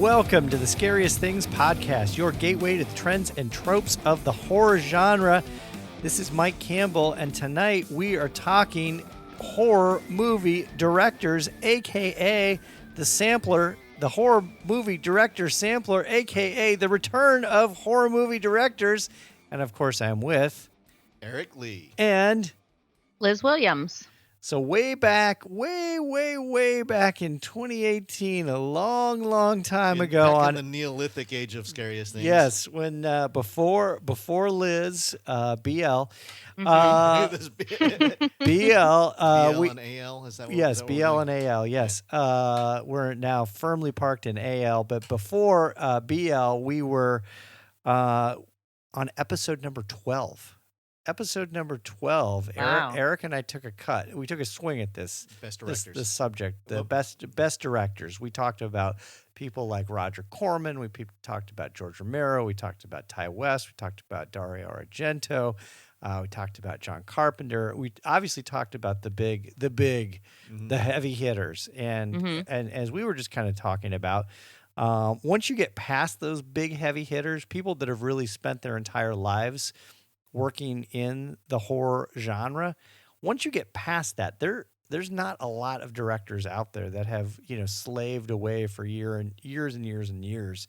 Welcome to the Scariest Things podcast, your gateway to the trends and tropes of the horror genre. This is Mike Campbell, and tonight we are talking horror movie directors, a.k.a. the sampler, the horror movie director sampler, a.k.a. the return of horror movie directors. And of course, I'm with Eric Lee and Liz Williams. So way back in 2018, a long time ago, back in the Neolithic age of Scariest Things. Yes, when before Liz, BL, BL, BL and AL, is that what? Yes, is that BL and AL. Yes, we're now firmly parked in AL, but before BL, we were on episode number 12. Episode number 12, wow. Eric and I took a cut. We took a swing at this this subject, the best directors. We talked about people like Roger Corman. We talked about George Romero. We talked about Ty West. We talked about Dario Argento. We talked about John Carpenter. We obviously talked about the heavy hitters. And as we were just kind of talking about, once you get past those big heavy hitters, people that have really spent their entire lives working in the horror genre, once you get past that, there's not a lot of directors out there that have, slaved away for years and years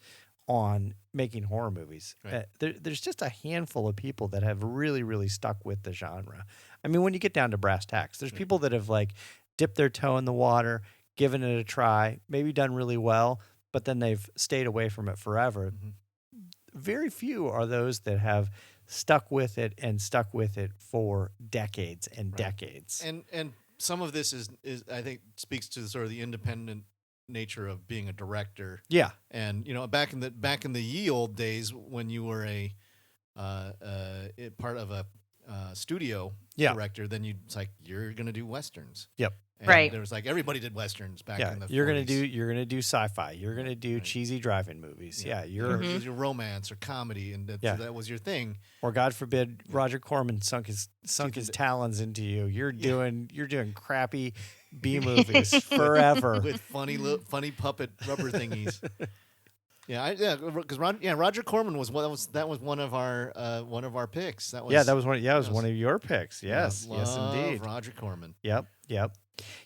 on making horror movies. Right. There's just a handful of people that have really stuck with the genre. I mean, when you get down to brass tacks, there's people that have dipped their toe in the water, given it a try, maybe done really well, but then they've stayed away from it forever. Mm-hmm. Very few are those that have stuck with it for decades and decades. And some of this is I think speaks to sort of the independent nature of being a director. Yeah. And back in the ye old days when you were a part of a studio director, then you're going to do westerns. Yep. And right. There was everybody did westerns back in the 40s. You're gonna do sci-fi. You're gonna do cheesy drive-in movies. Yeah, it was your romance or comedy, and that was your thing. Or God forbid, Roger Corman sunk his talons into you. You're doing crappy B movies forever with funny puppet rubber thingies. Because Roger Corman was one of our picks. That was one of your picks. Yes, yes, indeed. Roger Corman. Yep.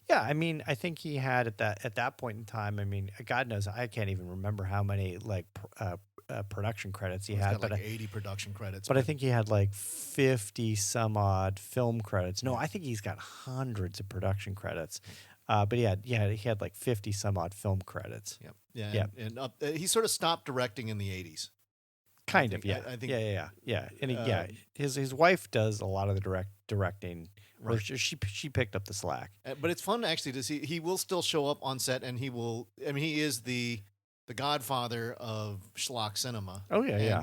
Yeah, I mean, I think he had at that point in time. I mean, God knows, I can't even remember how many production credits he had. Got 80 production credits. But I think he had 50 some odd film credits. No, I think he's got hundreds of production credits. But he had 50 some odd film credits. Yep. Yeah. And he sort of stopped directing in the 80s. Kind of, yeah. I think, yeah. And his wife does a lot of the directing. Right. Or she picked up the slack. But it's fun actually to see. He will still show up on set, and he will. I mean, he is the godfather of schlock cinema. Oh yeah,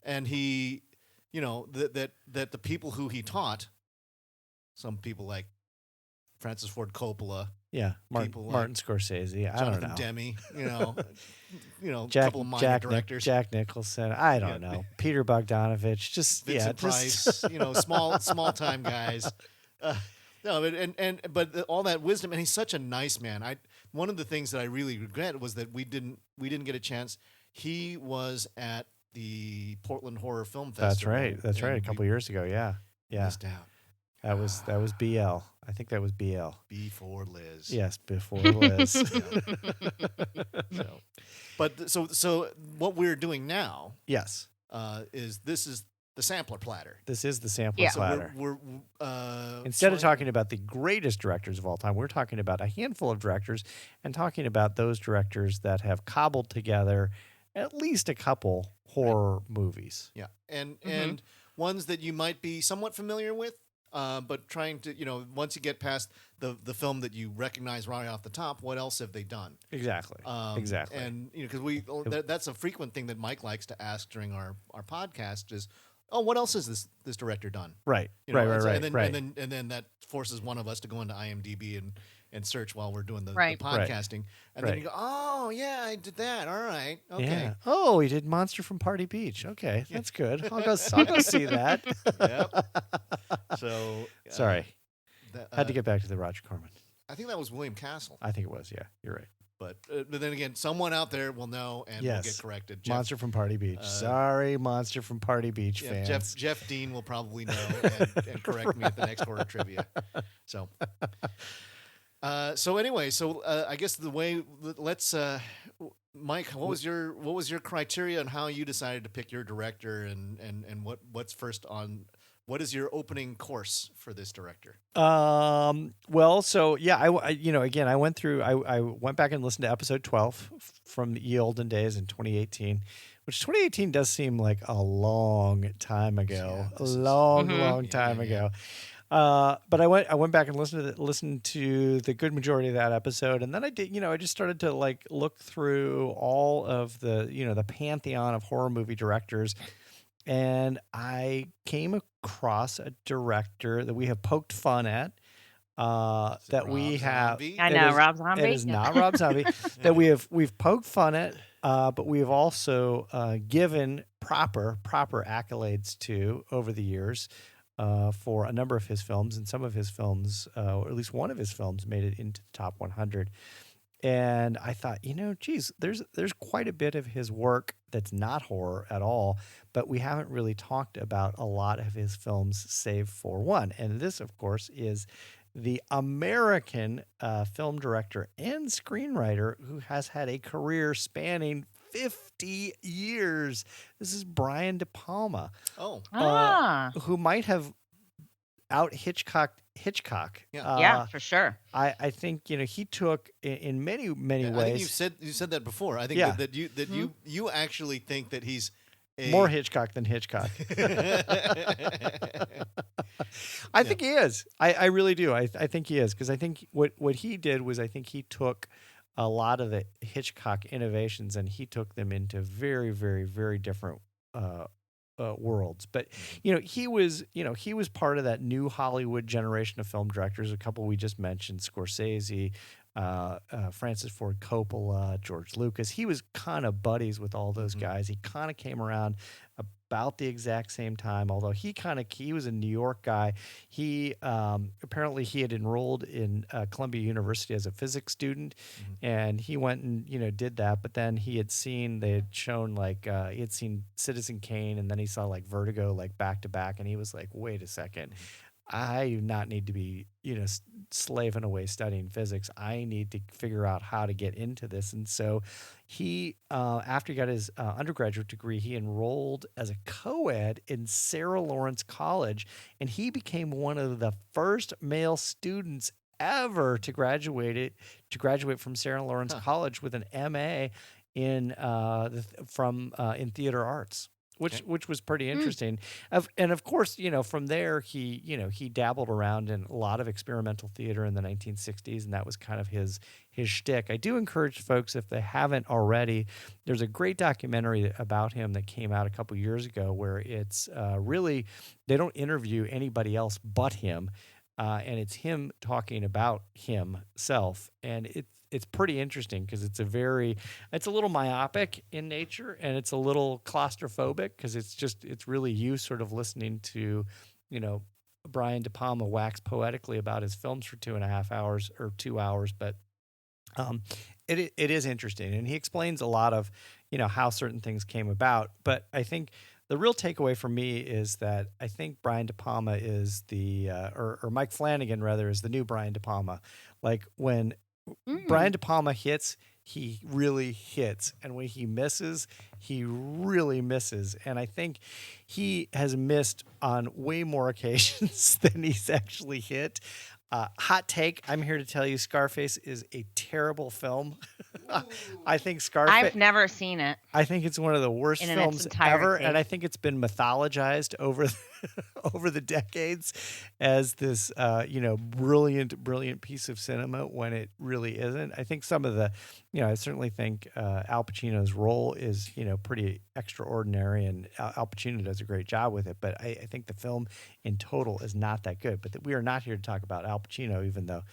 And he, that the people who he taught, some people like Francis Ford Coppola. Yeah, Martin Scorsese. I don't know. Demme. A couple of minor directors. Jack Nicholson. I don't know. Peter Bogdanovich. Just Vincent Price. Small time guys. But all that wisdom, and he's such a nice man. One of the things that I really regret was that we didn't get a chance. He was at the Portland Horror Film Festival. That's right. A couple of years ago. Yeah. Missed out. That was BL. I think that was BL. Before Liz. Yes, before Liz. So what we're doing now, yes, is the sampler platter. This is the sampler platter. We're instead of talking about the greatest directors of all time, we're talking about a handful of directors and talking about those directors that have cobbled together at least a couple horror movies. Yeah, and ones that you might be somewhat familiar with. But trying to, once you get past the film that you recognize right off the top, what else have they done? Exactly. Exactly. And, because that's a frequent thing that Mike likes to ask during our podcast is, what else has this director done? Right. Right. And then that forces one of us to go into IMDb and search while we're doing the podcasting. And then you go, oh, yeah, I did that. All right. Okay. Yeah. Oh, he did Monster from Party Beach. Okay, that's good. I'll go see that. Yep. So sorry. Had to get back to the Roger Corman. I think that was William Castle. I think it was, yeah. You're right. But then again, someone out there will know and will get corrected. Monster from Party Beach. Sorry, Monster from Party Beach fans. Jeff Dean will probably know and correct me at the next horror trivia. So, anyway, I guess the way let's Mike, what was your criteria on how you decided to pick your director and what's first on? What is your opening course for this director? Well, so yeah, I went through, I went back and listened to episode 12 from the olden days in 2018, which 2018 does seem like a long time ago, long time ago. But I went back and listened to the good majority of that episode. And then I did, I just started to like look through all of the, the pantheon of horror movie directors. And I came across a director that we have poked fun at. That we have. I know Rob Zombie. It is not Rob Zombie. That we've poked fun at, but we have also given proper accolades to over the years for a number of his films, and some of his films, or at least one of his films, made it into the top 100. And I thought, geez, there's quite a bit of his work that's not horror at all, but we haven't really talked about a lot of his films save for one. And this, of course, is the American film director and screenwriter who has had a career spanning 50 years. This is Brian De Palma. Who might have out Hitchcock. Yeah, for sure. I think he took in many ways. I think you said that before. I think that you actually think that he's more Hitchcock than Hitchcock. I think he is. I really do. I think he is, because I think what he did was, I think he took a lot of the Hitchcock innovations and he took them into very, very, very different worlds. But he was part of that new Hollywood generation of film directors. A couple we just mentioned: Scorsese, Francis Ford Coppola, George Lucas. He was kind of buddies with all those guys. He kind of came around about the exact same time, although he was a New York guy. He apparently he had enrolled in Columbia University as a physics student, and he went and did that. But then they had shown he had seen Citizen Kane, and then he saw like Vertigo like back to back, and he was like, wait a second. I do not need to be, slaving away studying physics. I need to figure out how to get into this. And so he, after he got his undergraduate degree, he enrolled as a co-ed in Sarah Lawrence College, and he became one of the first male students ever to graduate from Sarah Lawrence College with an MA in theater arts. Which was pretty interesting. And of course, from there he dabbled around in a lot of experimental theater in the 1960s, and that was kind of his shtick. I do encourage folks, if they haven't already, there's a great documentary about him that came out a couple years ago where it's really, they don't interview anybody else but him, and it's him talking about himself, and it's pretty interesting because it's a little myopic in nature, and it's a little claustrophobic because it's really you sort of listening to, Brian De Palma wax poetically about his films for 2.5 hours or 2 hours. But it is interesting, and he explains a lot of, how certain things came about. But I think the real takeaway for me is that I think Brian De Palma is or Mike Flanagan rather is the new Brian De Palma. Like when Brian De Palma hits, he really hits. And when he misses, he really misses. And I think he has missed on way more occasions than he's actually hit. Hot take, I'm here to tell you Scarface is a terrible film. I think Scarface... I've never seen it. I think it's one of the worst films ever, and I think it's been mythologized over the decades as this brilliant piece of cinema when it really isn't. I think some of the, I certainly think Al Pacino's role is, pretty extraordinary, and Al Pacino does a great job with it, but I think the film in total is not that good. But we are not here to talk about Al Pacino, even though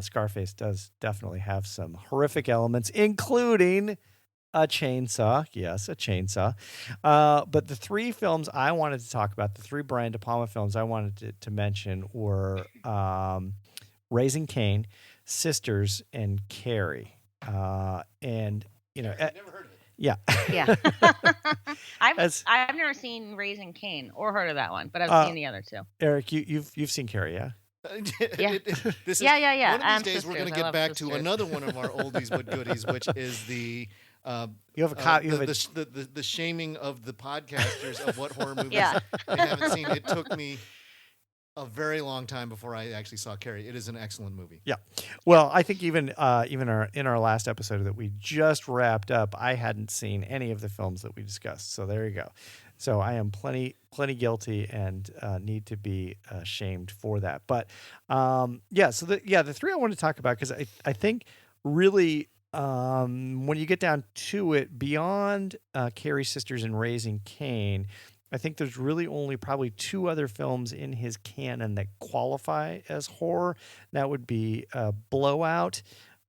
Scarface does definitely have some horrific elements, including a chainsaw. Yes, a chainsaw. But the three films I wanted to talk about, the three Brian De Palma films I wanted to mention were Raising Cain, Sisters, and Carrie. And I've never heard of it. Yeah. Yeah. I've never seen Raising Cain or heard of that one, but I've seen the other two. Eric, you've seen Carrie, yeah? Yeah. One of these days we're going to get back to another one of our oldies but goodies, which is the you have a the shaming of the podcasters of what horror movies they haven't seen. It took me a very long time before I actually saw Carrie. It is an excellent movie. Yeah. Well, I think even in our last episode that we just wrapped up, I hadn't seen any of the films that we discussed. So there you go. So I am plenty guilty and need to be shamed for that. But the three I want to talk about, because I think really when you get down to it, beyond Carrie Sisters and Raising Cain, I think there's really only probably two other films in his canon that qualify as horror. That would be Blowout,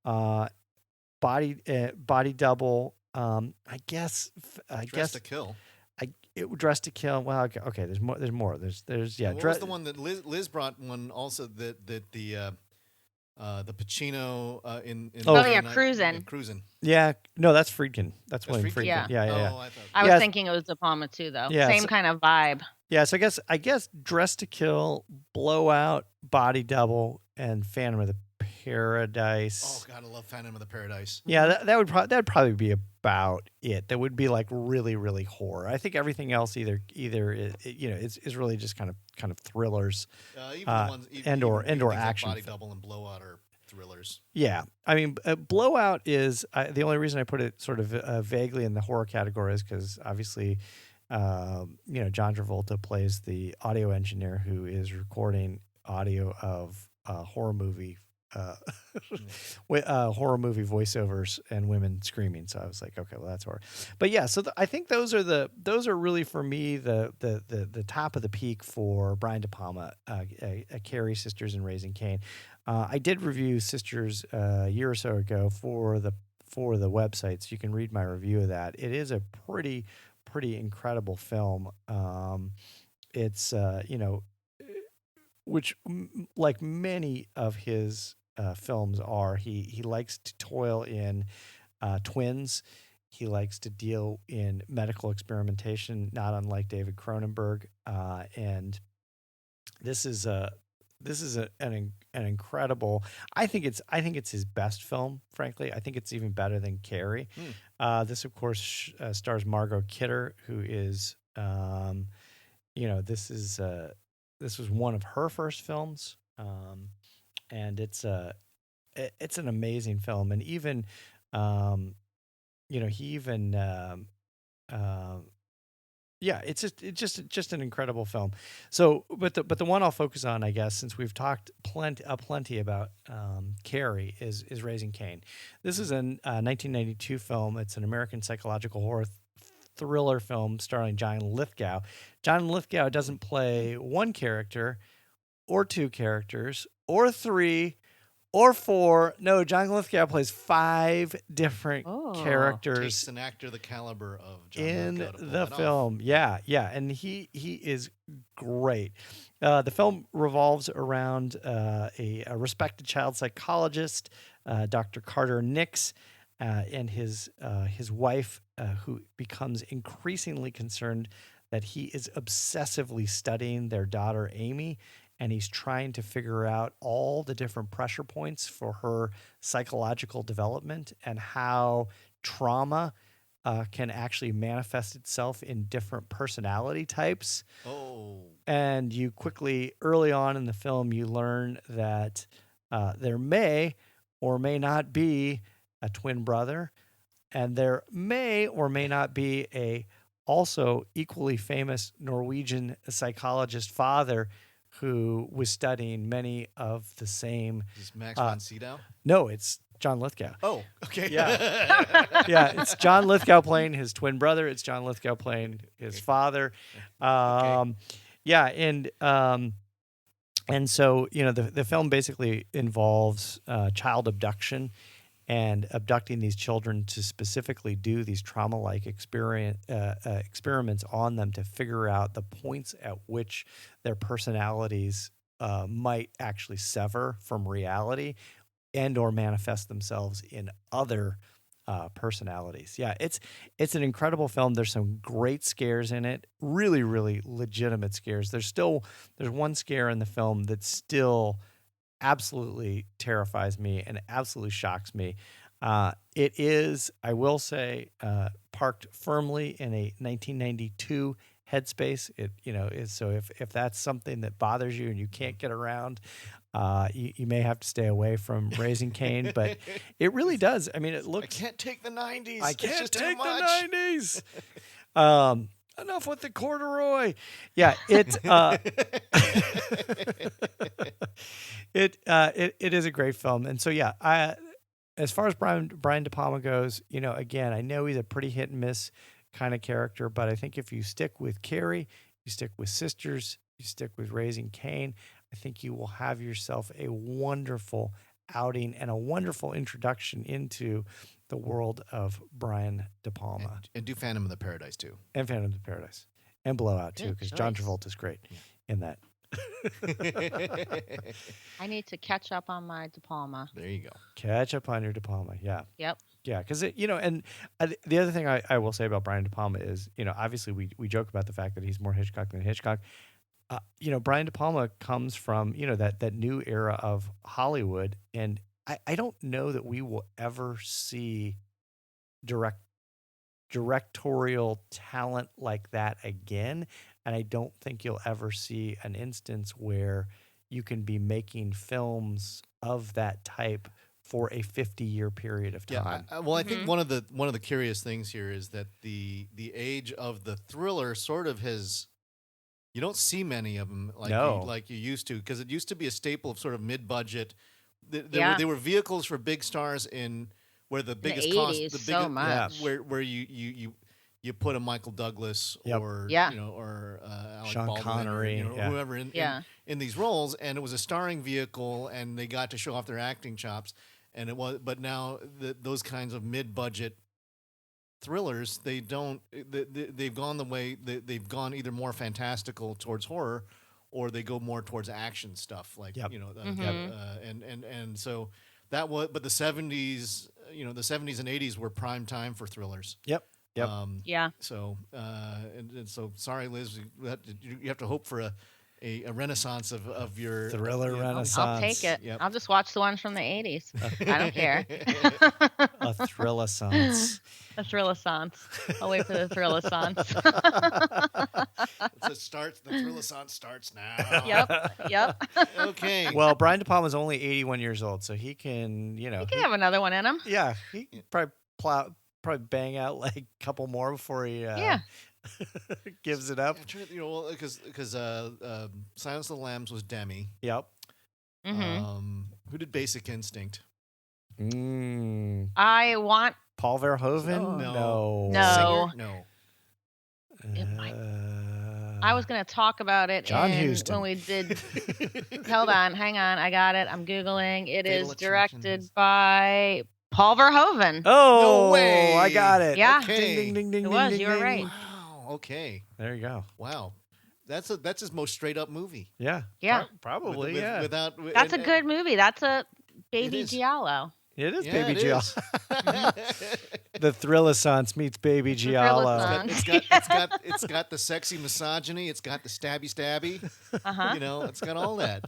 Body Double. I guess Dressed to Kill. Dressed to Kill. Well, okay. There's more. There's yeah. What was the one that Liz brought? One also that the Pacino in Cruisin'. Yeah, no, that's Friedkin. That's William Friedkin. Yeah. I was thinking it was De Palma too, though. Yeah, same kind of vibe. Yeah, so I guess Dressed to Kill, Blowout, Body Double, and Phantom of the Paradise. Oh God, I love Phantom of the Paradise. Yeah, that'd probably be about it. That would be like really, really horror. I think everything else either is really just kind of thrillers, even the ones and/or action. Like Body Double and Blowout are thrillers. Yeah, I mean, Blowout is the only reason I put it sort of vaguely in the horror category is because obviously, John Travolta plays the audio engineer who is recording audio of horror movie horror movie voiceovers and women screaming. So I was like, okay, well that's horror. But yeah, so I think those are really for me the top of the peak for Brian De Palma, Carrie, Sisters, and Raising Cain. I did review Sisters a year or so ago for the website, so you can read my review of that. It is a pretty incredible film. It's which like many of his films are, he likes to toil in twins. He likes to deal in medical experimentation, not unlike David Cronenberg. And this is an incredible. I think it's his best film. Frankly, I think it's even better than Carrie. This of course stars Margot Kidder, who is this was one of her first films. And it's an amazing film, and even it's just an incredible film. So, but the one I'll focus on, I guess, since we've talked plenty about Carrie, is Raising Cain. This is a 1992 film. It's an American psychological horror thriller film starring John Lithgow. John Lithgow doesn't play one character or two characters or three or four. No, John Lithgow plays 5 different characters. Takes an actor the caliber of John in Lithgow to pull the that film. off. Yeah, and he is great. The film revolves around a respected child psychologist, Dr. Carter Nix, and his wife, who becomes increasingly concerned that he is obsessively studying their daughter Amy, and he's trying to figure out all the different pressure points for her psychological development and how trauma can actually manifest itself in different personality types. And you quickly, early on in the film, you learn that there may or may not be a twin brother, and there may or may not be a also equally famous Norwegian psychologist father who was studying many of the same. Is this Max von Sydow? No, it's John Lithgow. Oh, okay. Yeah. Yeah, it's John Lithgow playing his twin brother. It's John Lithgow playing his father. Yeah, and so, the film basically involves child abduction and abducting these children to specifically do these trauma-like experiments on them to figure out the points at which their personalities might actually sever from reality, and or manifest themselves in other personalities. Yeah, it's an incredible film. There's some great scares in it, really, really legitimate scares. There's one scare in the film that still absolutely terrifies me and absolutely shocks me. It is, I will say, parked firmly in a 1992 headspace. It is, so if that's something that bothers you and you can't get around, you may have to stay away from Raising Cain, but it really does. I mean, it looks. I can't take the 90s. I can't it's just take too the much. 90s. Enough with the corduroy. Yeah, it is a great film, and so yeah, as far as Brian De Palma goes, again, I know he's a pretty hit and miss kind of character, but I think if you stick with Carrie, you stick with Sisters, you stick with Raising Cain, I think you will have yourself a wonderful outing and a wonderful introduction into the world of Brian De Palma. And do Phantom of the Paradise too. And Phantom of the Paradise. And Blowout too, because John Travolta's great in that. I need to catch up on my De Palma. There you go. Catch up on your De Palma, yeah. Yep. Yeah, because and the other thing I will say about Brian De Palma is, obviously we joke about the fact that he's more Hitchcock than Hitchcock. Brian De Palma comes from, that new era of Hollywood, and I don't know that we will ever see directorial talent like that again, and I don't think you'll ever see an instance where you can be making films of that type for a 50-year period of time. Yeah, I think one of the curious things here is that the age of the thriller sort of has. You don't see many of them like you used to, because it used to be a staple of sort of mid-budget. They were vehicles for big stars in where the biggest the 80s, cost, the so much. where you put a Michael Douglas or or Alec Sean Baldwin Connery, or whoever in these roles, and it was a starring vehicle, and they got to show off their acting chops, and it was. But now those kinds of mid-budget thrillers, they've gone the way they've gone either more fantastical towards horror, or they go more towards action stuff, like and so that was. But the 70s, the 70s and 80s were prime time for thrillers. Yep. So and so sorry, Liz, you have to hope for a renaissance of your thriller renaissance. I'll take it. Yep. I'll just watch the ones from the 80s. I don't care. A thrillaissance. A thrillaissance. I'll wait for the thrillaissance. The thrillaissance starts now. Yep. Okay. Well, Brian De Palma is only 81 years old, so he can, He can have another one in him. Yeah, he can probably bang out like a couple more before he gives it up. Because Silence of the Lambs was Demi. Yep. Who did Basic Instinct? I want Paul Verhoeven. No. Singer? No. I was going to talk about it John Huston. when we did. Hang on. I got it. I'm Googling. It Fatal is directed by Paul Verhoeven. Oh, no way. I got it. Yeah. Okay. Ding, ding, ding, It ding, was. ding, You were ding. right. Wow. Okay. There you go. Wow. That's his most straight up movie. Yeah. Yeah. Probably, Without. That's a good movie. That's a Baby is. Giallo. It is Yeah, Baby it Giallo. is. The Thrillaissance meets Baby Giallo. Thrillaissance. It's got the sexy misogyny. It's got the stabby. It's got all that.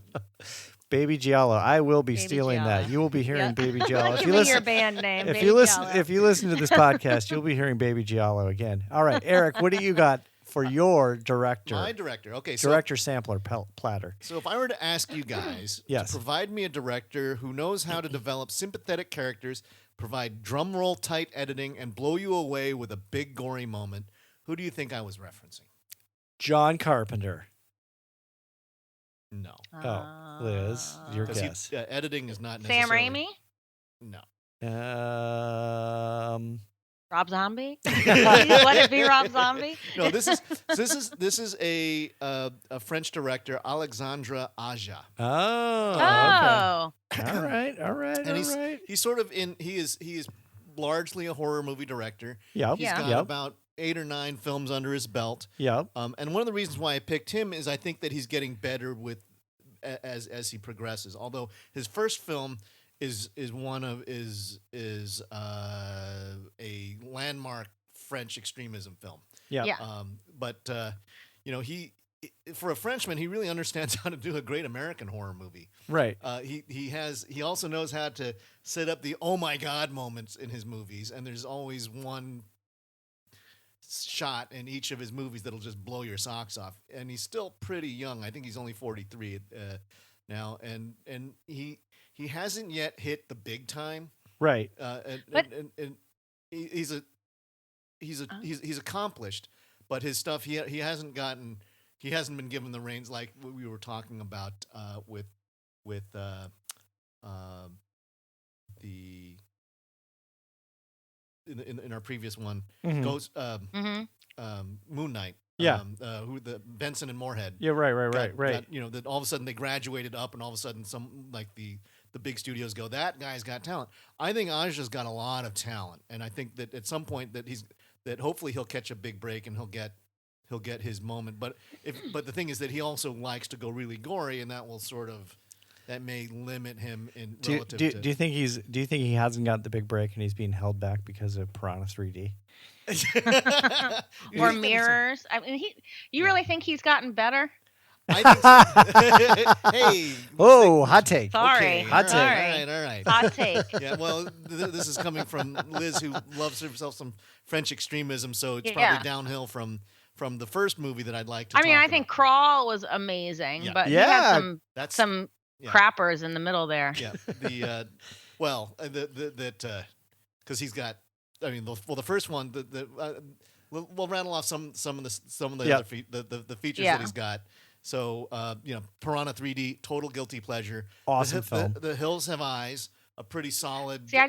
Baby Giallo. I will be Baby stealing Giallo. that. You will be hearing Baby Giallo. Give me your band name. If Baby you listen, Giallo. if you listen to this podcast, you'll be hearing Baby Giallo again. All right, Eric, what do you got for your director? My director. Okay. Director sampler Platter. So if I were to ask you guys Yes. to provide me a director who knows how to develop sympathetic characters, provide drum roll tight editing, and blow you away with a big gory moment, who do you think I was referencing? John Carpenter. No. Oh, Liz, your guess. Editing is not Sam necessarily. Raimi? No. Rob Zombie? Let it be Rob Zombie? No, this is a French director, Alexandre Aja. Oh. Okay. All right. And he's sort of he is largely a horror movie director. Yep. He's got about 8 or 9 films under his belt. Yep. And one of the reasons why I picked him is I think that he's getting better with as he progresses. Although his first film is a landmark French extremism film. Yeah. But he for a Frenchman, he really understands how to do a great American horror movie. Right. He also knows how to set up the oh my god moments in his movies, and there's always one shot in each of his movies that'll just blow your socks off. And he's still pretty young. I think he's only 43 now, and he hasn't yet hit the big time. Right. And he's accomplished, but his stuff he hasn't been given the reins like we were talking about with in our previous one, Ghost Moon Knight. Yeah. Who the Benson and Moorhead. Yeah, right. That all of a sudden they graduated up, and all of a sudden some like the big studios go, that guy's got talent. I think Aja's got a lot of talent, and I think that at some point that hopefully he'll catch a big break and he'll get his moment. But the thing is that he also likes to go really gory, and that may limit him in relative to. Do you think he hasn't got the big break and he's being held back because of Piranha 3D? Or Mirrors? I mean, you really think he's gotten better? I think so. Hey. Oh, hot take. Sorry. Okay. Hot take. All right. Hot take. Yeah, well, this is coming from Liz, who loves herself some French extremism, so it's probably downhill from the first movie that I'd like to talk about. I think Crawl was amazing, but he had some crappers in the middle there. Yeah. Because he's got. I mean, the first one. We'll rattle off some of the other the features that he's got. So Piranha 3D, total guilty pleasure. Awesome film. The Hills Have Eyes, a pretty solid. See, I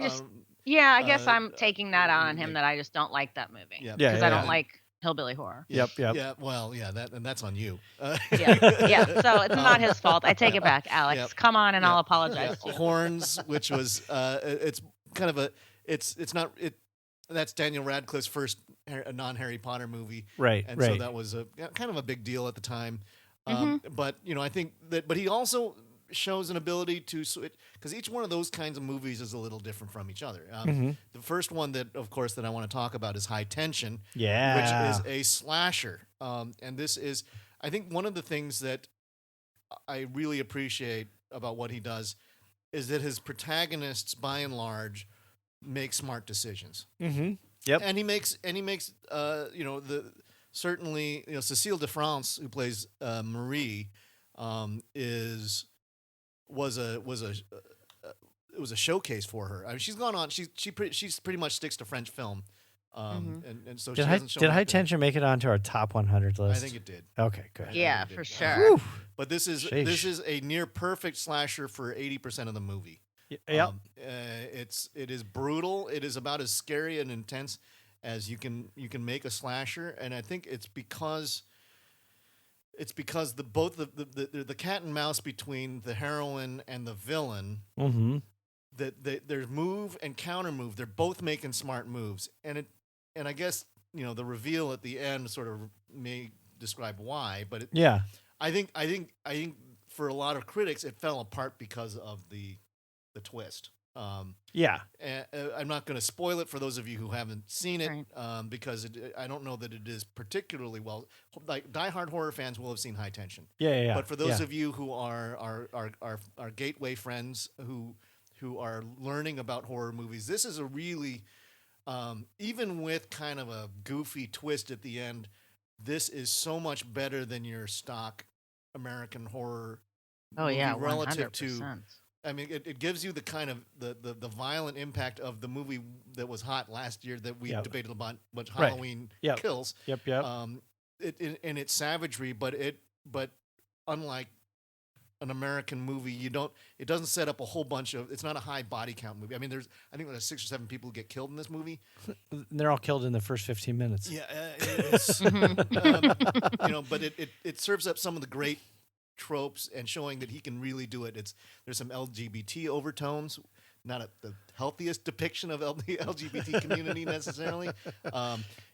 guess I'm taking that on him that I just don't like that movie. Yeah, because I don't like hillbilly horror. Yep. Yeah, well, that's on you. Yeah. So it's not his fault. I take it back, Alex. Yep. Come on, and I'll apologize to you. Horns, which was it's kind of that's Daniel Radcliffe's first non-Harry Potter movie, right? And so that was kind of a big deal at the time. But I think that, but he also shows an ability to switch, because each one of those kinds of movies is a little different from each other. The first one that I want to talk about is High Tension, which is a slasher. And this is, I think, one of the things that I really appreciate about what he does is that his protagonists, by and large, make smart decisions. Yep. And he makes certainly, Cécile de France, who plays Marie, was a showcase for her. I mean, she's gone on. She's pretty much sticks to French film, and so did High Tension make it onto our top 100 list? I think it did. Okay, good. Yeah, for sure. But this is a near perfect slasher for 80% of the movie. Yeah. It is brutal. It is about as scary and intense as you can make a slasher, and I think it's because the cat and mouse between the heroine and the villain, that there's move and counter move. They're both making smart moves, and I guess the reveal at the end sort of may describe why. But I think for a lot of critics it fell apart because of the twist. I'm not going to spoil it for those of you who haven't seen it, because I don't know that it is particularly well. Like diehard horror fans will have seen High Tension. Yeah. But for those of you who are gateway friends who are learning about horror movies, this is a really, even with kind of a goofy twist at the end, this is so much better than your stock American horror. Oh movie yeah, relative 100%. to. I mean, it gives you the kind of the violent impact of the movie that was hot last year that we debated about, much Halloween Kills. Yep. In its savagery, but unlike an American movie, it doesn't set up a whole bunch of. It's not a high body count movie. I mean, I think there's 6 or 7 people who get killed in this movie. They're all killed in the first 15 minutes. Yeah, but it serves up some of the great tropes and showing that he can really do it. There's some LGBT overtones. the healthiest depiction of the LGBT community necessarily.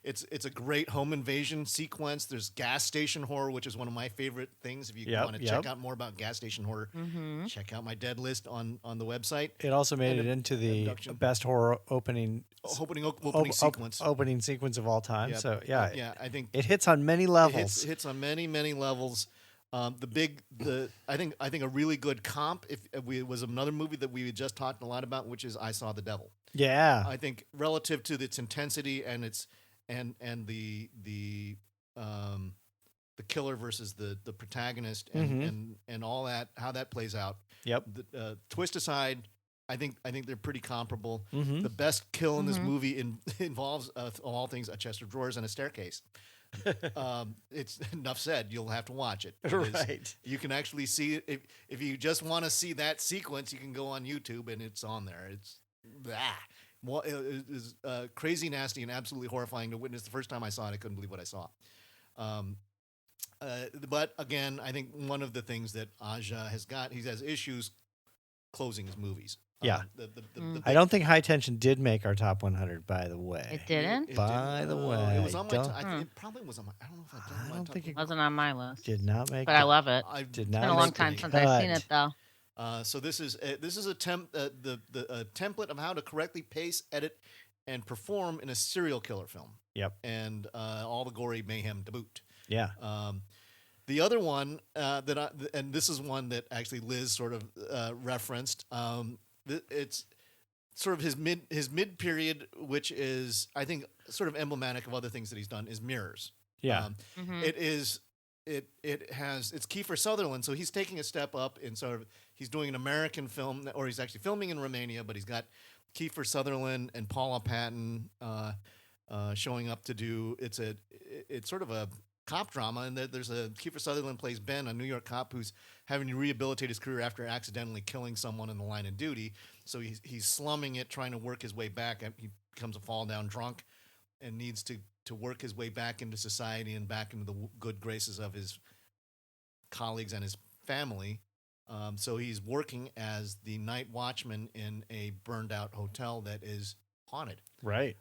It's a great home invasion sequence. There's gas station horror, which is one of my favorite things. If you want to check out more about gas station horror, check out my dead list on the website. It also made it into the best horror opening sequence of all time. Yeah, so I think it hits on many levels. It hits on many levels. I think a really good comp was another movie that we had just talked a lot about, which is I Saw the Devil. Yeah, I think relative to its intensity and its and the killer versus the protagonist and all that, how that plays out. Yep. The twist aside, I think they're pretty comparable. The best kill in this movie involves of all things a chest of drawers and a staircase. It's enough said. You'll have to watch it. Right. You can actually see it if you just want to see that sequence. You can go on YouTube and it's on there. It's well, it is crazy, nasty, and absolutely horrifying to witness. The first time I saw it, I couldn't believe what I saw. But again, I think one of the things that Aja he has issues closing his movies. Yeah. I don't think High Tension did make our top 100, by the way. It didn't? It was on my it probably was on my, I don't know if I did I don't think it wasn't on my list. Did not make But I love it. Did it's not been a long time since I've seen it, though. So this is a template of how to correctly pace, edit, and perform in a serial killer film. Yep. And all the gory mayhem to boot. Yeah. The other one and this is one that actually Liz sort of referenced. It's sort of his mid period, which is I think sort of emblematic of other things that he's done. Is Mirrors. Yeah. It's Kiefer Sutherland, so he's taking a step up in sort of he's doing an American film, or he's actually filming in Romania, but he's got Kiefer Sutherland and Paula Patton showing up to do it's sort of a cop drama, and there's Kiefer Sutherland plays Ben, a New York cop who's having to rehabilitate his career after accidentally killing someone in the line of duty. So he's slumming it, trying to work his way back. He becomes a fall down drunk and needs to work his way back into society and back into the good graces of his colleagues and his family. So he's working as the night watchman in a burned out hotel that is haunted. Right.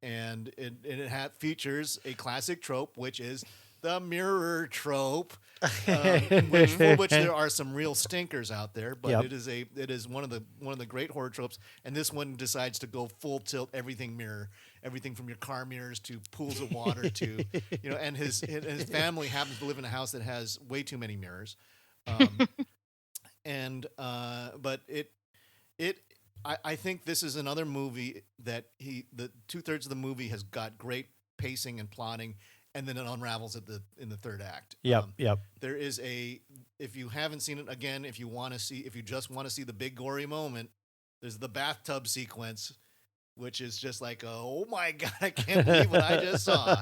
And it features a classic trope, which is the mirror trope, for which there are some real stinkers out there. But it is one of the great horror tropes. And this one decides to go full tilt, everything mirror, everything from your car mirrors to pools of water to and his family happens to live in a house that has way too many mirrors. I think this is another movie that the 2/3 of the movie has got great pacing and plotting, and then it unravels in the third act. Yep. There is if you haven't seen it again, if you just want to see the big gory moment, there's the bathtub sequence, which is just like, oh my God, I can't believe what I just saw.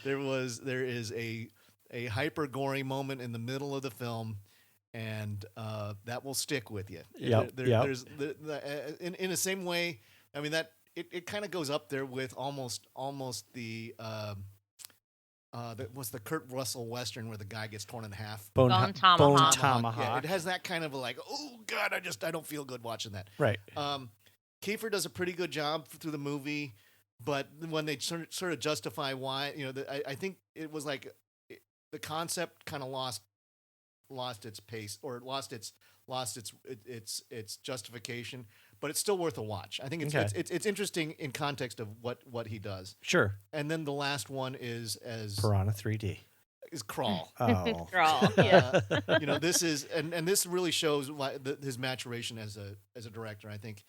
There is a hyper gory moment in the middle of the film. And that will stick with you. There's in the same way. I mean that it kind of goes up there with almost the what's the Kurt Russell Western where the guy gets torn in half. Bone Tomahawk. Yeah, it has that kind of oh God, I don't feel good watching that. Right. Kiefer does a pretty good job through the movie, but when they sort of justify why, I think it was like the concept kind of lost its pace or lost its justification, but it's still worth a watch. I think it's interesting in context of what he does. Sure. And then the last one is Piranha 3D. Is Crawl. Oh. Crawl. Yeah. This is and this really shows his maturation as a director. I think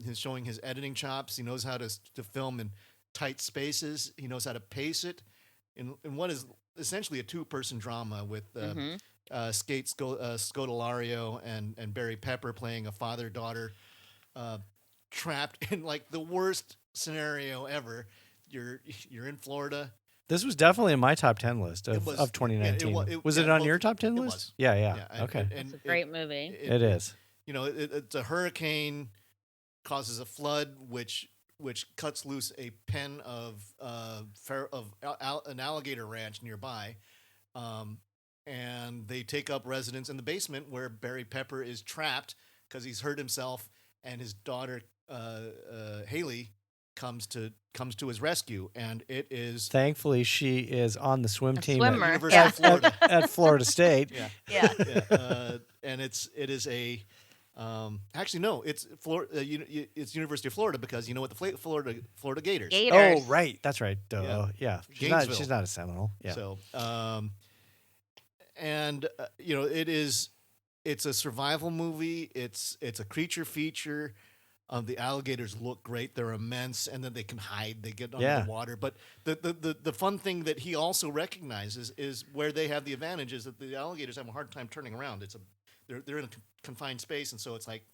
he's showing his editing chops. He knows how to film in tight spaces. He knows how to pace it in what is essentially a two-person drama with Skate Scodelario and Barry Pepper playing a father-daughter trapped in like the worst scenario ever. You're in Florida. This was definitely in my top 10 list of 2019. Was it on your top 10 list? Was. Yeah. Okay. It's a great movie. It is. It's a hurricane causes a flood, which cuts loose a pen of an alligator ranch nearby. And they take up residence in the basement where Barry Pepper is trapped because he's hurt himself, and his daughter Haley comes to his rescue, and it is thankfully she is on the swim team at University of Florida. at Florida State. Yeah. And it is a actually no, it's it's University of Florida, because you know what, the Florida Gators. Oh right, that's right. Yeah. She's not a Seminole. Yeah. So and it's a survival movie. It's a creature feature. The alligators look great. They're immense, and then they can hide. They get under the water. But the fun thing that he also recognizes is where they have the advantage is that the alligators have a hard time turning around. They're in a confined space, and so it's like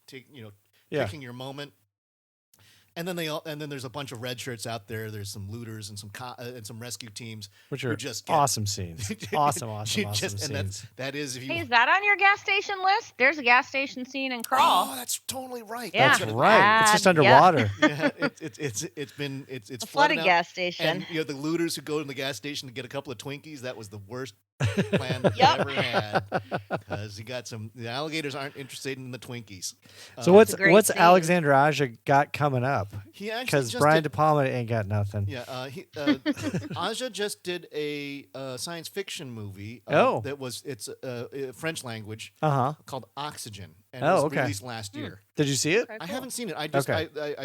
picking your moment. And then there's a bunch of red shirts out there. There's some looters and some rescue teams, which are just awesome scenes. Awesome scenes. And that is. Is that on your gas station list? There's a gas station scene in Crawl. Oh, that's totally right. Yeah. That's right. It's just underwater. Yeah, it's a flooded gas station. And the looters who go to the gas station to get a couple of Twinkies. That was the worst plan that I ever had, because the alligators aren't interested in the Twinkies. So what's Alexander Aja got coming up? Because Brian De Palma ain't got nothing. Yeah, Aja just did a science fiction movie. It's French language called Oxygen, and it was released last year. Did you see it? I haven't seen it. I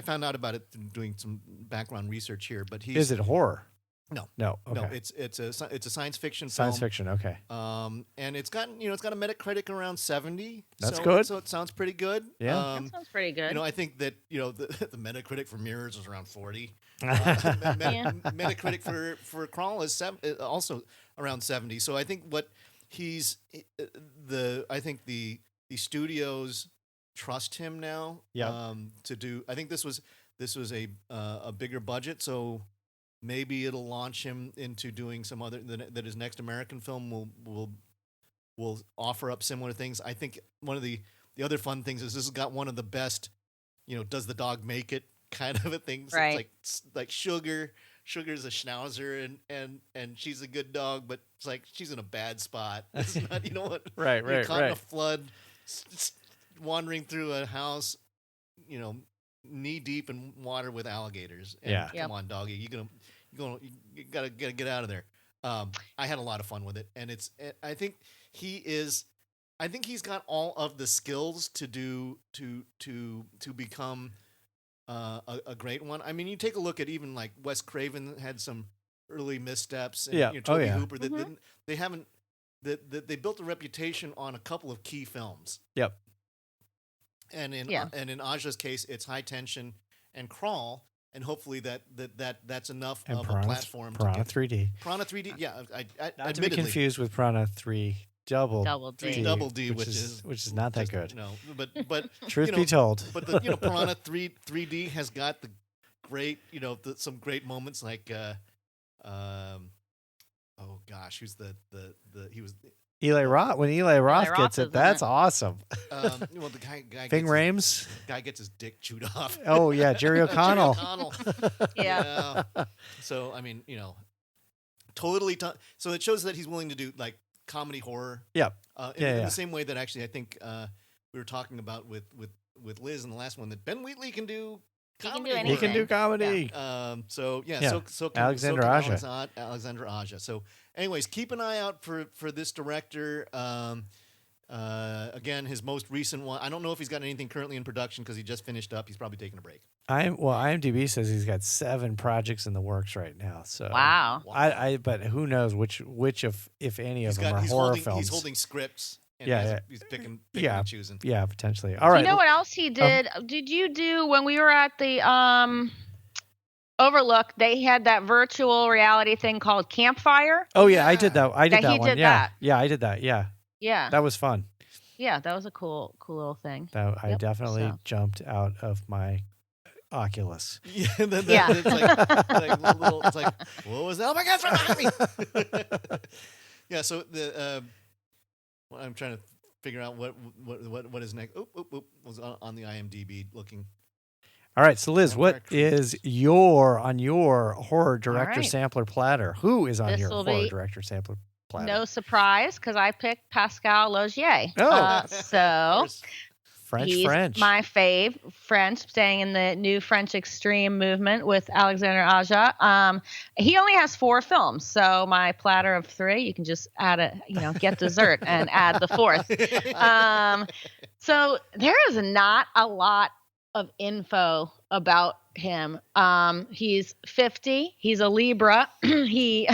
found out about it doing some background research here. But is it horror? No. Okay. No, it's a science fiction film. Science fiction, okay. And it's got a Metacritic around 70. That's good. So it sounds pretty good. Yeah, that sounds pretty good. I think that the Metacritic for Mirrors is around 40. Metacritic for Crawl is also around 70. So I think I think the studios trust him now. Yeah. To do. I think this was a bigger budget, so. Maybe it'll launch him into doing some other. That his next American film will offer up similar things. I think one of the other fun things is this has got one of the best, does the dog make it kind of a thing. So right. It's like Sugar. Sugar's a schnauzer and she's a good dog, but it's like she's in a bad spot. It's not, what? Right. Caught in a flood, wandering through a house, knee deep in water with alligators. And come on, doggy, you gotta get out of there. I had a lot of fun with it, and I think he's got all of the skills to become a great one. I mean, you take a look at even like Wes Craven had some early missteps, and Tobe Hooper that they haven't. They built a reputation on a couple of key films. Yep. And in Aja's case, it's High Tension and Crawl, and hopefully that's enough and of a platform. Piranha 3D. Piranha 3D, yeah. Not to be confused with Piranha 3 Double D, which is not that good. No, but truth be told, but the Piranha 3D has got the great some great moments like oh gosh, who's he was. Eli Roth. When Eli Roth gets it, that's awesome. Well, the guy Ving Rhames. Guy gets his dick chewed off. Oh yeah, Jerry O'Connell. Yeah. So I mean, totally. So it shows that he's willing to do like comedy horror. Yeah. In the same way that actually I think we were talking about with Liz in the last one, that Ben Wheatley can do. He can do comedy. Yeah. So Alexander Aja. Alexander Aja. So, anyways, keep an eye out for this director. Again, his most recent one. I don't know if he's got anything currently in production because he just finished up. He's probably taking a break. IMDb says he's got 7 projects in the works right now. So wow. But who knows which if any of them are horror films. He's holding scripts. And he's picking and choosing. Yeah, potentially. All right. You know what else he did? Did you do when we were at the Overlook? They had that virtual reality thing called Campfire. Oh yeah, I did that. I did that one. Did that. Yeah, I did that. Yeah. Yeah. That was fun. Yeah, that was a cool little thing. I definitely jumped out of my Oculus. Yeah. It's like, what was that? Oh my God, it's right behind me. Yeah. So I'm trying to figure out what is next. Was on the IMDb looking. All right, so Liz, what is on your horror director sampler platter? Who is on your horror director sampler platter? No surprise, because I picked Pascal Laugier. Oh, so He's my fave. French, staying in the new French extreme movement with Alexander Aja. He only has 4 films, so my platter of 3, you can just add get dessert and add the 4th. So there is not a lot of info about him. He's 50. He's a Libra. He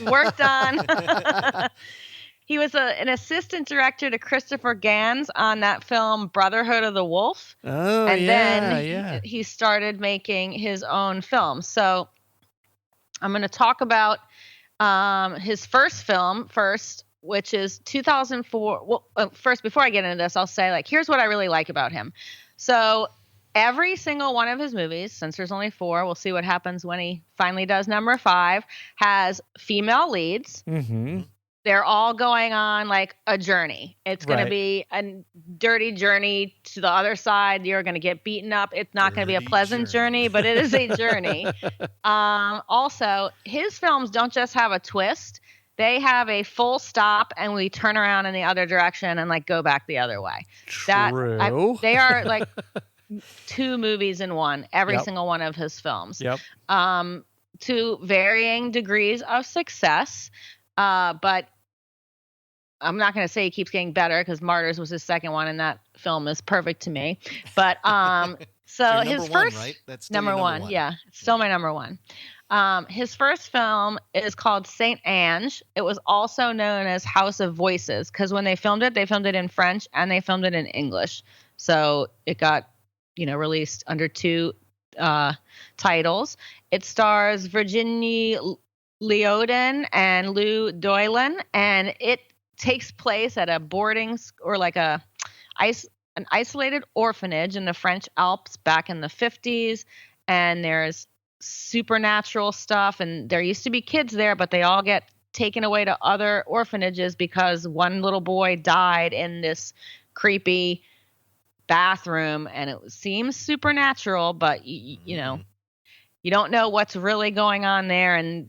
worked on. He was an assistant director to Christopher Gans on that film Brotherhood of the Wolf. Oh, and then he started making his own films. So I'm going to talk about his first film first, which is 2004. Well, first, before I get into this, I'll say, here's what I really like about him. So every single one of his movies, since there's only 4, we'll see what happens when he finally does number 5, has female leads. Mm-hmm. They're all going on a journey. It's going to be a dirty journey to the other side. You're going to get beaten up. It's not going to be a pleasant journey, but it is a journey. Also, his films don't just have a twist. They have a full stop, and we turn around in the other direction and go back the other way. True. They are 2 movies in one, every single one of his films. Yep. To varying degrees of success. But I'm not going to say he keeps getting better, because Martyrs was his second one, and that film is perfect to me. But so his first, right? That's number one. Yeah, it's still my number 1. His first film is called Saint Ange. It was also known as House of Voices, because when they filmed it in French and they filmed it in English. So it got released under 2 titles. It stars Virginie Leoden and Lou Doylin, and it takes place at a boarding or an isolated orphanage in the French Alps back in the 50s. And there's supernatural stuff, and there used to be kids there, but they all get taken away to other orphanages because one little boy died in this creepy bathroom, and it seems supernatural, but you don't know what's really going on there. And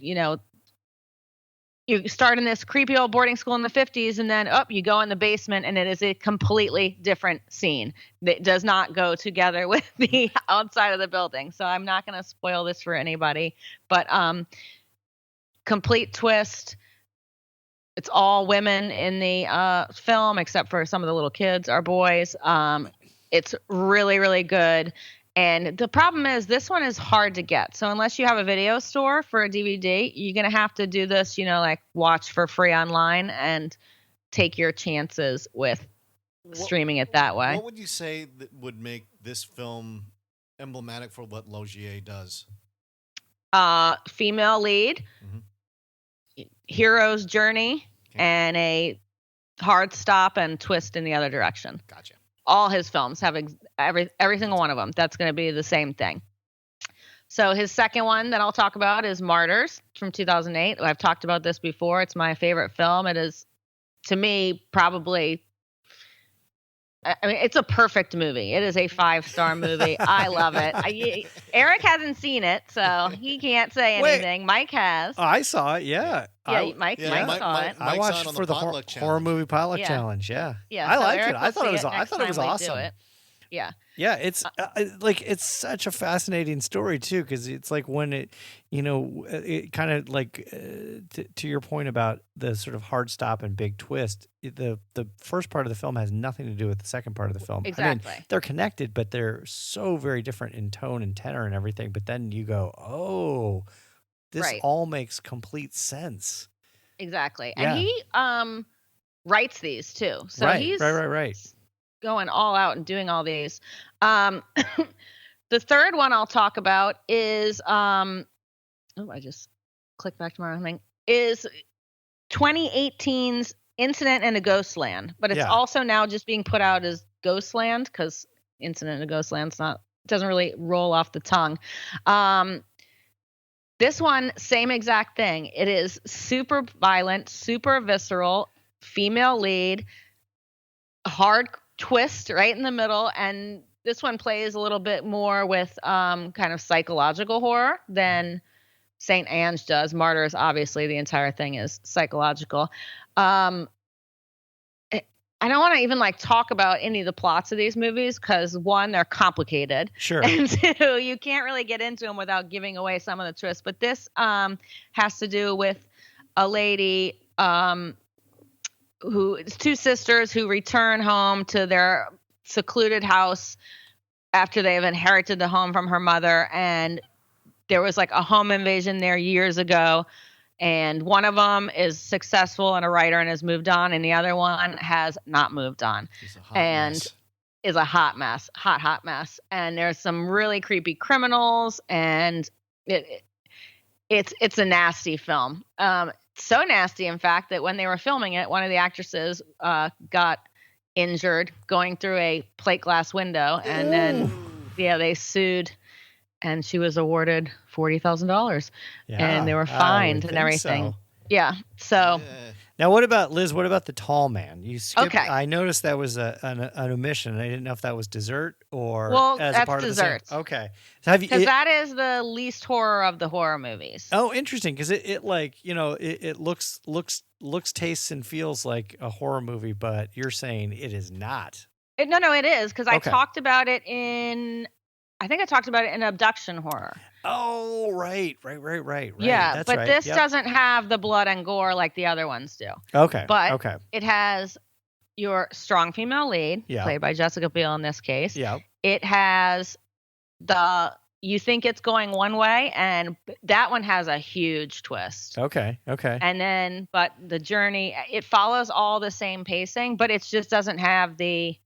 you start in this creepy old boarding school in the 50s, and then you go in the basement, and it is a completely different scene that does not go together with the outside of the building. So I'm not going to spoil this for anybody, but complete twist. It's all women in the film, except for some of the little kids are boys. It's really, really good. And the problem is, this one is hard to get. So unless you have a video store for a DVD, you're going to have to do this, watch for free online and take your chances with streaming it that way. What would you say that would make this film emblematic for what Laugier does? Female lead, hero's journey, and a hard stop and twist in the other direction. Gotcha. All his films have every single one of them. That's going to be the same thing. So his second one that I'll talk about is Martyrs from 2008. I've talked about this before. It's my favorite film. It is, to me, probably, it's a perfect movie. It is a 5-star movie. I love it. Eric hasn't seen it, so he can't say anything. Wait, Mike has. I saw it, yeah. Mike saw it. I watched for the horror movie pilot challenge. Yeah, I liked it. I thought it was awesome. Yeah. Yeah, it's it's such a fascinating story too, because it's when it, it kind of to your point about the sort of hard stop and big twist. The first part of the film has nothing to do with the second part of the film. Exactly. I mean, they're connected, but they're so very different in tone and tenor and everything. But then you go, oh, this all makes complete sense. Exactly, and he writes these too. So he's right. Going all out and doing all these. The third one I'll talk about is I just clicked back to my own thing, is 2018's Incident in a Ghostland, but it's also now just being put out as Ghostland, because Incident in a Ghostland's doesn't really roll off the tongue. This one, same exact thing. It is super violent, super visceral, female lead, hard twist right in the middle, and this one plays a little bit more with kind of psychological horror than Saint Ange does. Martyrs, obviously, the entire thing is psychological. I I don't want to even like talk about any of the plots of these movies because one, they're complicated. Sure. And two, you can't really get into them without giving away some of the twists. But this has to do with a lady two sisters who return home to their secluded house after they've inherited the home from her mother. And there was like a home invasion there years ago. And one of them is successful and a writer and has moved on. And the other one has not moved on and is a hot mess, hot mess. And there's some really creepy criminals and it's a nasty film. So nasty, in fact, that when they were filming it, one of the actresses got injured going through a plate glass window. And then, they sued. And she was awarded $40,000, and they were fined and everything. So. Yeah. So now, what about Liz? What about the tall man? You skipped. Okay. I noticed that was an omission. I didn't know if that was dessert or as a part dessert. Of the same. Okay. So because that is the least horror of the horror movies. Oh, interesting. Because it looks, tastes, and feels like a horror movie, but you're saying it is not. No, it is because I talked about it in. I think I talked about it in Abduction Horror. Oh, right. Yeah, that's but right. This doesn't have the blood and gore like the other ones do. Okay. But it has your strong female lead, played by Jessica Biel in this case. Yeah. It has you think it's going one way, and that one has a huge twist. Okay. And then, but the journey, it follows all the same pacing, but it just doesn't have the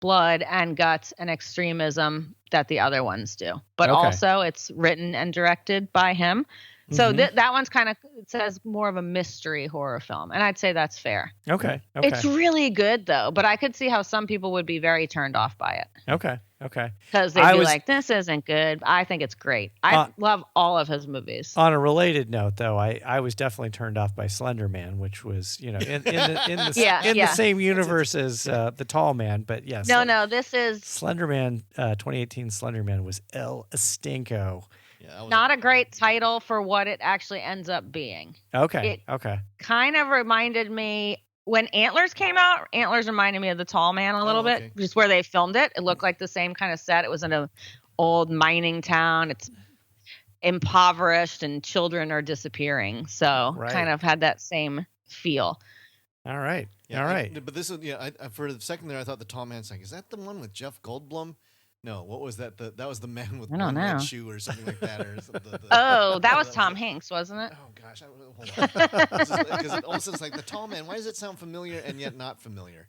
blood and guts and extremism that the other ones do. But also it's written and directed by him. So that one's kind of, it says more of a mystery horror film. And I'd say that's fair. Okay. It's really good though, but I could see how some people would be very turned off by it. Okay. Because they'd be like, this isn't good. I think it's great. I love all of his movies. On a related note, though, I was definitely turned off by Slender Man, which was, in the same universe as The Tall Man. But yes. No, this is... Slender Man, 2018 Slender Man was El Estinco. Yeah, not a great title for what it actually ends up being. Okay. It kind of reminded me... When Antlers came out, Antlers reminded me of The Tall Man a little bit, just where they filmed it. It looked like the same kind of set. It was in an old mining town. It's impoverished and children are disappearing. So kind of had that same feel. All right. Yeah, all right. But this is, for the second there, I thought The Tall Man's like, is that the one with Jeff Goldblum? No, what was that? That was the man with one red shoe or something like that. Or that was Tom Hanks, wasn't it? Oh gosh, hold on. Because it almost is like The Tall Man. Why does it sound familiar and yet not familiar?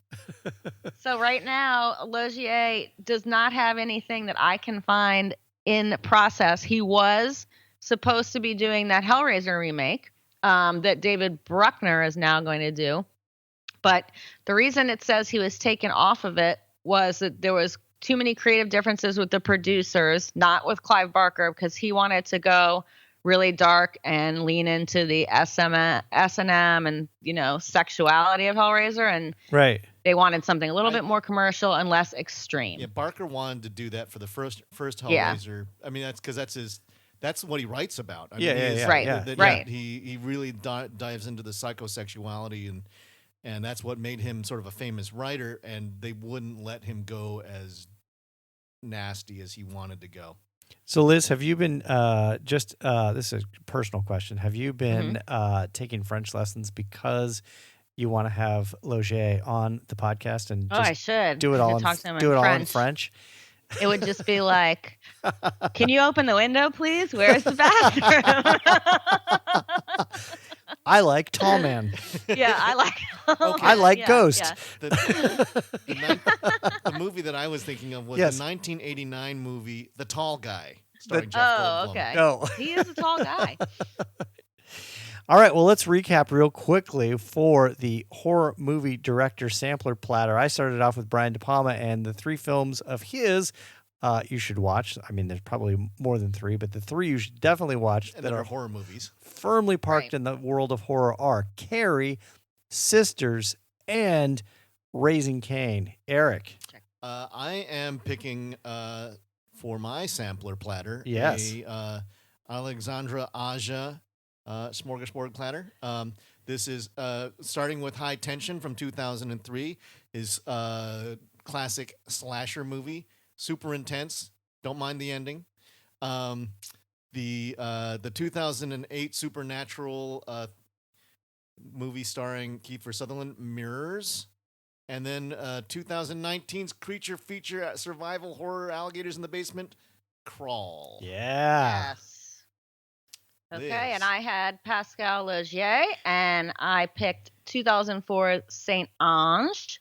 So right now, Logier does not have anything that I can find in process. He was supposed to be doing that Hellraiser remake that David Bruckner is now going to do, but the reason it says he was taken off of it was that there was too many creative differences with the producers, not with Clive Barker, because he wanted to go really dark and lean into the S&M and, sexuality of Hellraiser. And they wanted something a little bit more commercial and less extreme. Yeah, Barker wanted to do that for the first Hellraiser. Yeah. I mean, that's what he writes about. I mean, right. He really dives into the psychosexuality and that's what made him sort of a famous writer, and they wouldn't let him go as nasty as he wanted to go. So, Liz, have you been this is a personal question. Have you been taking French lessons because you want to have Logier on the podcast and just I should do it all in French? It would just be like, can you open the window, please? Where's the bathroom? I like Tall Man. Yeah, I like. I like Ghost. Yeah. The movie that I was thinking of was the 1989 movie The Tall Guy, starring Jeff Goldblum. Okay. Oh, he is a tall guy. All right, well, let's recap real quickly for the horror movie director sampler platter. I started off with Brian De Palma and the 3 films of his you should watch. I mean, there's probably more than 3, but the 3 you should definitely watch that are horror movies. Firmly parked in the world of horror are Carrie, Sisters, and Raising Cain. Eric. I am picking for my sampler platter yes. Alexandra Aja Smorgasbord Platter. This is starting with High Tension from 2003. His classic slasher movie, super intense. Don't mind the ending. The 2008 supernatural movie starring Kiefer Sutherland, Mirrors. And then 2019's creature feature survival horror Alligators in the Basement, Crawl. Yeah. Yes. Okay, and I had Pascal Laugier, and I picked 2004 Saint Ange,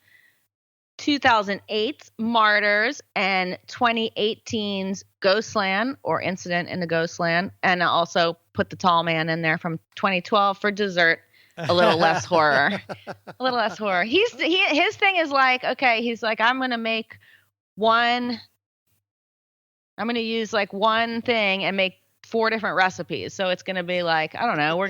2008's Martyrs, and 2018's Ghostland, or Incident in the Ghostland, and I also put The Tall Man in there from 2012 for dessert. A little less horror. A little less horror. His thing is like, okay, he's like, I'm going to use like one thing and make 4 different recipes. So it's going to be like, I don't know,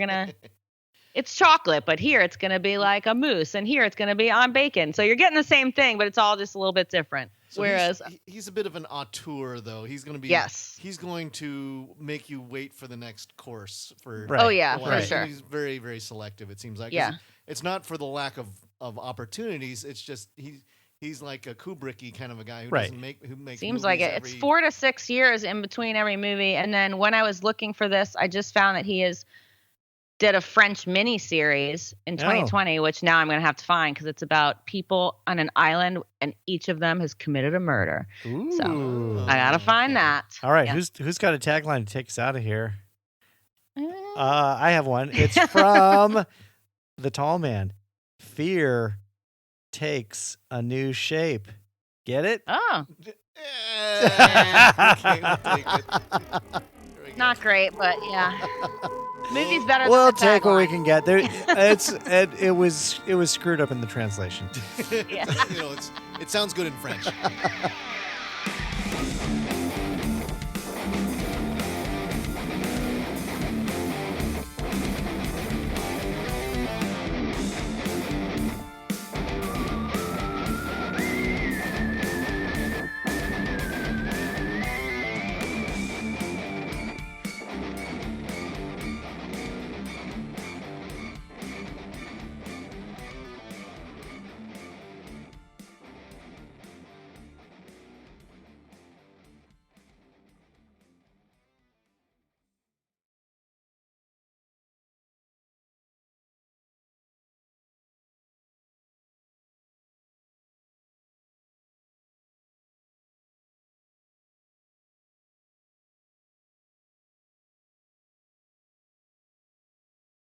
it's chocolate, but here it's going to be like a mousse, and here it's going to be on bacon. So you're getting the same thing, but it's all just a little bit different. So whereas he's a bit of an auteur, though. He's going to be He's going to make you wait for the next course for. Right. Oh yeah, for sure. He's very, very selective. It seems like. Yeah. It's not for the lack of opportunities. It's just he's like a Kubrick-y kind of a guy who doesn't make who makes. Seems like it. It's 4 to 6 years in between every movie, and then when I was looking for this, I just found that he did a French mini-series in 2020, which now I'm going to have to find because it's about people on an island and each of them has committed a murder. Ooh. So I got to find that. All right. Yeah. Who's got a tagline to take us out of here? I have one. It's from The Tall Man. Fear takes a new shape. Get it? Oh. Okay, we'll take it. Not great, but yeah. Movie's better. We'll than the take what tagline. we can get. There, it was screwed up in the translation. Yeah. It sounds good in French.